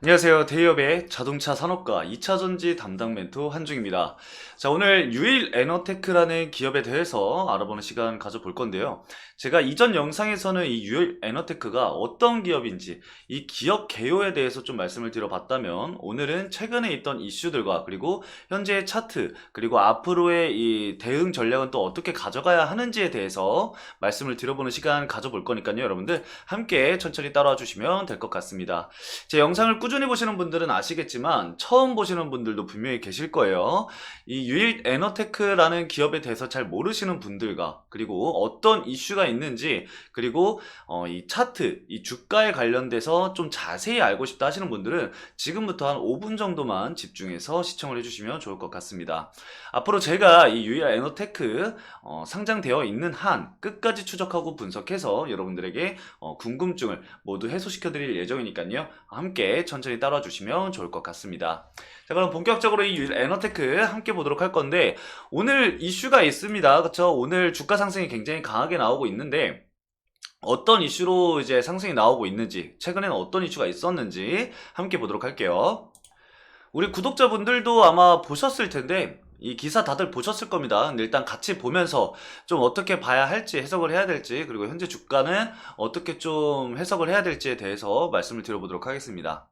안녕하세요. 대기업의 자동차 산업과 2차전지 담당 멘토 한중입니다. 자, 오늘 유일 에너테크라는 기업에 대해서 알아보는 시간 가져볼 건데요. 제가 이전 영상에서는 이 유일 에너테크가 어떤 기업인지 이 기업 개요에 대해서 좀 말씀을 드려봤다면, 오늘은 최근에 있던 이슈들과 그리고 현재의 차트, 그리고 앞으로의 이 대응 전략은 또 어떻게 가져가야 하는지에 대해서 말씀을 드려보는 시간 가져볼 거니까요. 여러분들 함께 천천히 따라와 주시면 될 것 같습니다. 제 영상을 꾸준히 보시는 분들은 아시겠지만 처음 보시는 분들도 분명히 계실 거예요. 이 유일 에너테크라는 기업에 대해서 잘 모르시는 분들과, 그리고 어떤 이슈가 있는지, 그리고 이 차트, 이 주가에 관련돼서 좀 자세히 알고 싶다 하시는 분들은 지금부터 한 5분 정도만 집중해서 시청을 해주시면 좋을 것 같습니다. 앞으로 제가 이 유일 에너테크 상장되어 있는 한 끝까지 추적하고 분석해서 여러분들에게 궁금증을 모두 해소시켜 드릴 예정이니까요. 함께 천천히 따라와 주시면 좋을 것 같습니다. 자, 그럼 본격적으로 이 에너테크 함께 보도록 할 건데, 오늘 이슈가 있습니다. 그쵸? 오늘 주가 상승이 굉장히 강하게 나오고 있는데, 어떤 이슈로 이제 상승이 나오고 있는지, 최근에는 어떤 이슈가 있었는지 함께 보도록 할게요. 우리 구독자분들도 아마 보셨을 텐데, 이 기사 다들 보셨을 겁니다. 근데 일단 같이 보면서 좀 어떻게 봐야 할지, 해석을 해야 될지, 그리고 현재 주가는 어떻게 좀 해석을 해야 될지에 대해서 말씀을 드려보도록 하겠습니다.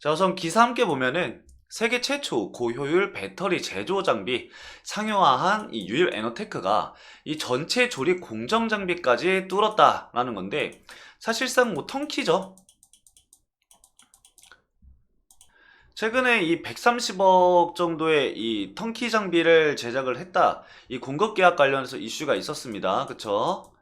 자, 우선 기사 함께 보면은 세계 최초 고효율 배터리 제조 장비 상용화한 이 유일 에너테크가 이 전체 조립 공정 장비까지 뚫었다라는 건데, 사실상 뭐 턴키죠. 최근에 이 130억 정도의 이 턴키 장비를 제작을 했다, 이 공급 계약 관련해서 이슈가 있었습니다. 그쵸?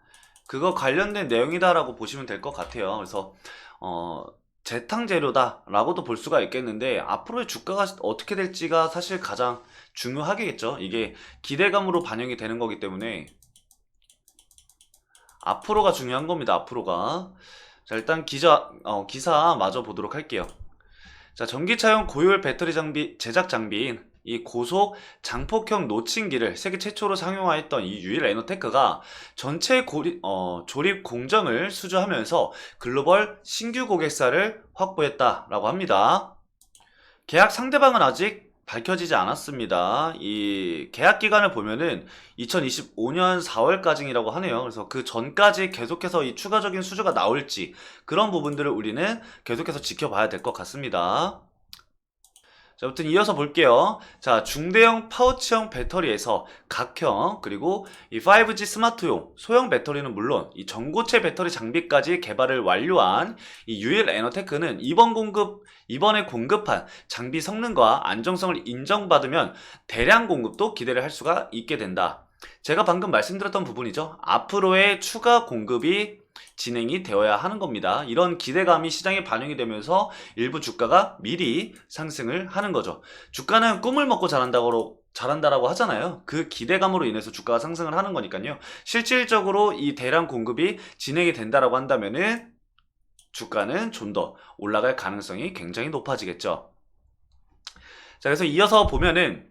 그거 관련된 내용이다라고 보시면 될 것 같아요. 그래서 어, 재탕 재료다라고도 볼 수가 있겠는데, 앞으로의 주가가 어떻게 될지가 사실 가장 중요하겠죠. 이게 기대감으로 반영이 되는 거기 때문에 앞으로가 중요한 겁니다. 앞으로가. 자, 일단 기사 마저 보도록 할게요. 자, 전기차용 고효율 배터리 장비 제작 장비인 이 고속 장폭형 노칭기를 세계 최초로 상용화했던 이 유일 에너테크가 전체 조립 공정을 수주하면서 글로벌 신규 고객사를 확보했다라고 합니다. 계약 상대방은 아직 밝혀지지 않았습니다. 이 계약 기간을 보면은 2025년 4월까지라고 하네요. 그래서 그 전까지 계속해서 이 추가적인 수주가 나올지, 그런 부분들을 우리는 계속해서 지켜봐야 될 것 같습니다. 자, 아무튼 이어서 볼게요. 자, 중대형 파우치형 배터리에서 각형, 그리고 이 5G 스마트용 소형 배터리는 물론 이 전고체 배터리 장비까지 개발을 완료한 이 유일 에너테크는 이번에 공급한 장비 성능과 안정성을 인정받으면 대량 공급도 기대를 할 수가 있게 된다. 제가 방금 말씀드렸던 부분이죠. 앞으로의 추가 공급이 진행이 되어야 하는 겁니다. 이런 기대감이 시장에 반영이 되면서 일부 주가가 미리 상승을 하는 거죠. 주가는 꿈을 먹고 자란다라고 하잖아요. 그 기대감으로 인해서 주가가 상승을 하는 거니까요. 실질적으로 이 대량 공급이 진행이 된다라고 한다면은 주가는 좀 더 올라갈 가능성이 굉장히 높아지겠죠. 자, 그래서 이어서 보면은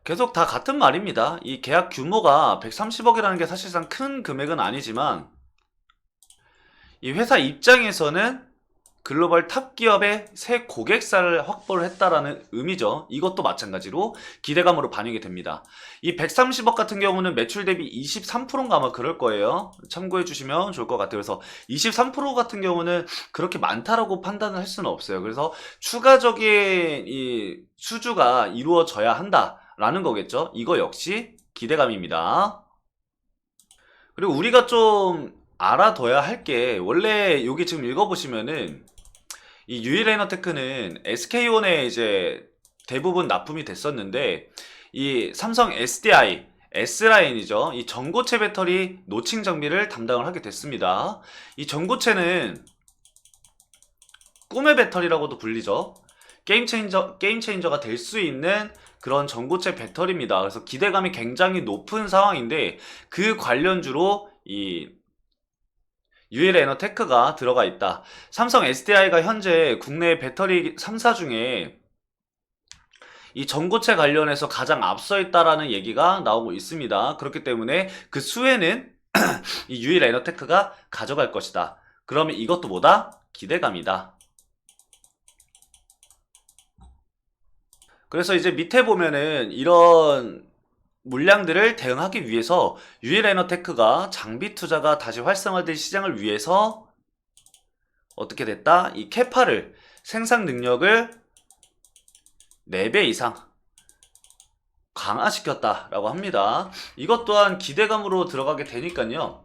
계속 다 같은 말입니다. 이 계약 규모가 130억이라는 게 사실상 큰 금액은 아니지만, 이 회사 입장에서는 글로벌 탑 기업의 새 고객사를 확보를 했다라는 의미죠. 이것도 마찬가지로 기대감으로 반영이 됩니다. 이 130억 같은 경우는 매출 대비 23%인가 아마 그럴 거예요. 참고해 주시면 좋을 것 같아요. 그래서 23% 같은 경우는 그렇게 많다라고 판단을 할 수는 없어요. 그래서 추가적인 이 수주가 이루어져야 한다라는 거겠죠. 이거 역시 기대감입니다. 그리고 우리가 좀 알아둬야 할 게, 원래 여기 지금 읽어보시면은 이 유일에너테크는 SK온에 이제 대부분 납품이 됐었는데, 이 삼성 SDI, S라인이죠. 이 전고체 배터리 노칭 장비를 담당을 하게 됐습니다. 이 전고체는 꿈의 배터리라고도 불리죠. 게임 체인저가 될 수 있는 그런 전고체 배터리입니다. 그래서 기대감이 굉장히 높은 상황인데, 그 관련주로 이 유일 에너테크가 들어가 있다. 삼성 SDI가 현재 국내 배터리 3사 중에 이 전고체 관련해서 가장 앞서 있다라는 얘기가 나오고 있습니다. 그렇기 때문에 그 수혜는 이 유일 에너테크가 가져갈 것이다. 그러면 이것도 뭐다? 기대감이다. 그래서 이제 밑에 보면은 이런 물량들을 대응하기 위해서 유일에너테크가 장비 투자가 다시 활성화될 시장을 위해서 어떻게 됐다? 이 캐파를 생산 능력을 4배 이상 강화시켰다라고 합니다. 이것 또한 기대감으로 들어가게 되니까요.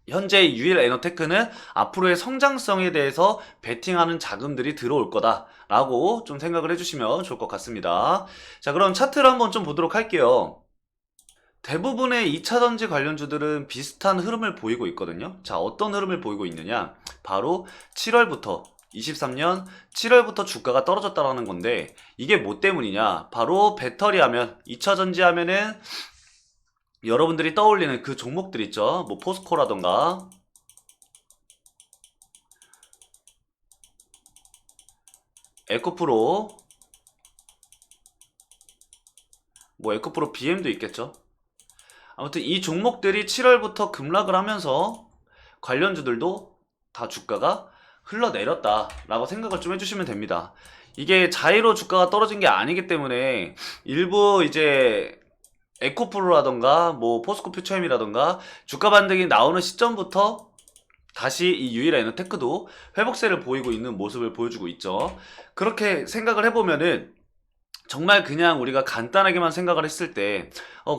현재 유일에너테크는 앞으로의 성장성에 대해서 베팅하는 자금들이 들어올 거다라고 좀 생각을 해주시면 좋을 것 같습니다. 자, 그럼 차트를 한번 좀 보도록 할게요. 대부분의 2차전지 관련주들은 비슷한 흐름을 보이고 있거든요. 자, 어떤 흐름을 보이고 있느냐? 바로 7월부터 23년 7월부터 주가가 떨어졌다라는 건데, 이게 뭐 때문이냐? 바로 배터리 하면 2차전지 하면은 여러분들이 떠올리는 그 종목들 있죠. 뭐 포스코라던가 에코프로, 뭐 에코프로 BM도 있겠죠. 아무튼 이 종목들이 7월부터 급락을 하면서 관련주들도 다 주가가 흘러내렸다라고 생각을 좀 해주시면 됩니다. 이게 자의로 주가가 떨어진 게 아니기 때문에 일부 이제 에코프로라던가 뭐 포스코 퓨처엠이라던가 주가 반등이 나오는 시점부터 다시 이 유일에너테크도 회복세를 보이고 있는 모습을 보여주고 있죠. 그렇게 생각을 해보면은 정말 그냥 우리가 간단하게만 생각을 했을 때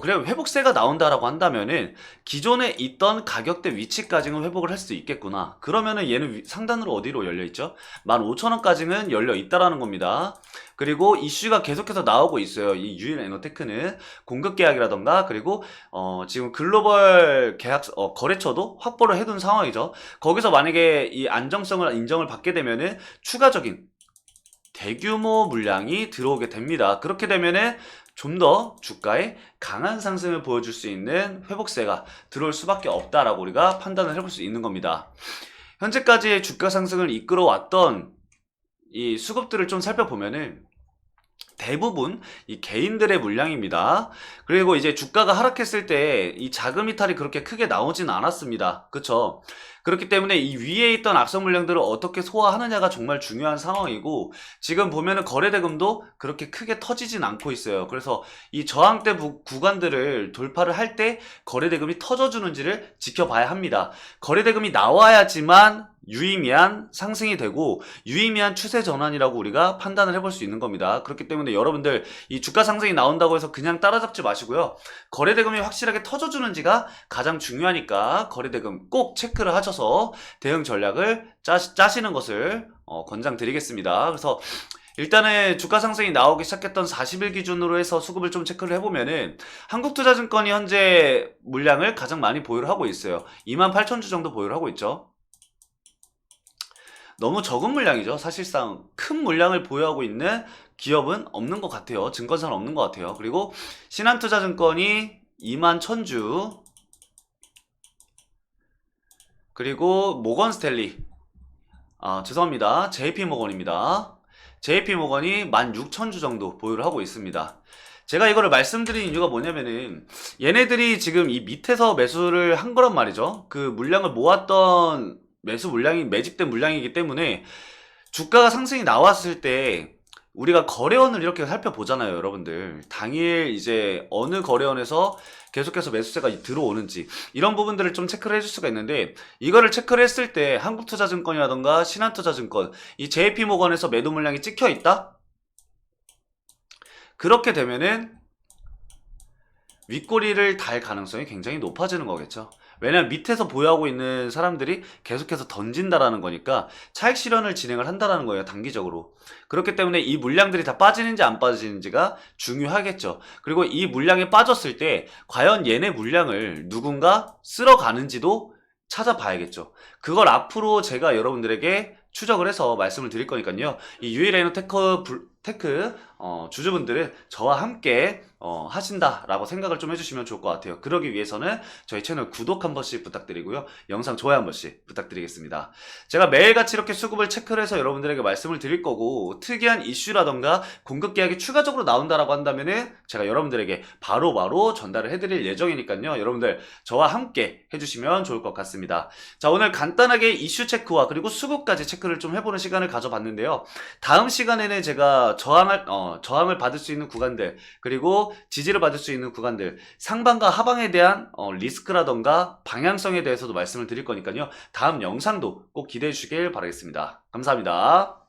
그래 회복세가 나온다라고 한다면은 기존에 있던 가격대 위치까지는 회복을 할 수 있겠구나. 그러면은 얘는 상단으로 어디로 열려있죠? 15,000원까지는 열려있다라는 겁니다. 그리고 이슈가 계속해서 나오고 있어요. 이 유일에너테크는 공급 계약이라던가 그리고 지금 글로벌 계약 거래처도 확보를 해둔 상황이죠. 거기서 만약에 이 안정성을 인정을 받게 되면은 추가적인 대규모 물량이 들어오게 됩니다. 그렇게 되면은 좀 더 주가에 강한 상승을 보여줄 수 있는 회복세가 들어올 수밖에 없다라고 우리가 판단을 해볼 수 있는 겁니다. 현재까지의 주가 상승을 이끌어왔던 이 수급들을 좀 살펴보면은 대부분 이 개인들의 물량입니다. 그리고 이제 주가가 하락했을 때 이 자금 이탈이 그렇게 크게 나오진 않았습니다. 그쵸? 그렇기 때문에 이 위에 있던 악성 물량들을 어떻게 소화하느냐가 정말 중요한 상황이고, 지금 보면은 거래대금도 그렇게 크게 터지진 않고 있어요. 그래서 이 저항대 구간들을 돌파를 할 때 거래대금이 터져주는지를 지켜봐야 합니다. 거래대금이 나와야지만 유의미한 상승이 되고 유의미한 추세 전환이라고 우리가 판단을 해볼 수 있는 겁니다. 그렇기 때문에 여러분들 이 주가 상승이 나온다고 해서 그냥 따라잡지 마시고요. 거래대금이 확실하게 터져주는지가 가장 중요하니까 거래대금 꼭 체크를 하셔서 대응 전략을 짜시는 것을 권장드리겠습니다. 그래서 일단은 주가 상승이 나오기 시작했던 40일 기준으로 해서 수급을 좀 체크를 해보면은 한국투자증권이 현재 물량을 가장 많이 보유를 하고 있어요. 28,000주 정도 보유를 하고 있죠. 너무 적은 물량이죠. 사실상 큰 물량을 보유하고 있는 기업은 없는 것 같아요. 증권사는 없는 것 같아요. 그리고 신한투자증권이 21,000주, 그리고 모건스탠리, 죄송합니다. JP모건입니다. JP모건이 16,000주 정도 보유를 하고 있습니다. 제가 이거를 말씀드린 이유가 뭐냐면은 얘네들이 지금 이 밑에서 매수를 한 거란 말이죠. 그 물량을 모았던 매수 물량이 매집된 물량이기 때문에 주가가 상승이 나왔을 때 우리가 거래원을 이렇게 살펴보잖아요, 여러분들. 당일 이제 어느 거래원에서 계속해서 매수세가 들어오는지 이런 부분들을 좀 체크를 해줄 수가 있는데, 이거를 체크를 했을 때 한국투자증권이라던가 신한투자증권, 이 JP모건에서 매도 물량이 찍혀 있다? 그렇게 되면은 윗꼬리를 달 가능성이 굉장히 높아지는 거겠죠. 왜냐면 밑에서 보유하고 있는 사람들이 계속해서 던진다라는 거니까 차익 실현을 진행을 한다라는 거예요, 단기적으로. 그렇기 때문에 이 물량들이 다 빠지는지 안 빠지는지가 중요하겠죠. 그리고 이 물량이 빠졌을 때 과연 얘네 물량을 누군가 쓸어가는지도 찾아봐야겠죠. 그걸 앞으로 제가 여러분들에게 추적을 해서 말씀을 드릴 거니까요. 이 유일에너테크 주주분들은 저와 함께 하신다라고 생각을 좀 해주시면 좋을 것 같아요. 그러기 위해서는 저희 채널 구독 한 번씩 부탁드리고요. 영상 좋아요 한 번씩 부탁드리겠습니다. 제가 매일같이 이렇게 수급을 체크를 해서 여러분들에게 말씀을 드릴 거고, 특이한 이슈라던가 공급 계약이 추가적으로 나온다라고 한다면은 제가 여러분들에게 바로바로 전달을 해드릴 예정이니까요. 여러분들 저와 함께 해주시면 좋을 것 같습니다. 자, 오늘 간단하게 이슈 체크와 그리고 수급까지 체크를 좀 해보는 시간을 가져봤는데요. 다음 시간에는 제가 저항을 받을 수 있는 구간들, 그리고 지지를 받을 수 있는 구간들, 상방과 하방에 대한 리스크라던가 방향성에 대해서도 말씀을 드릴 거니까요. 다음 영상도 꼭 기대해 주시길 바라겠습니다. 감사합니다.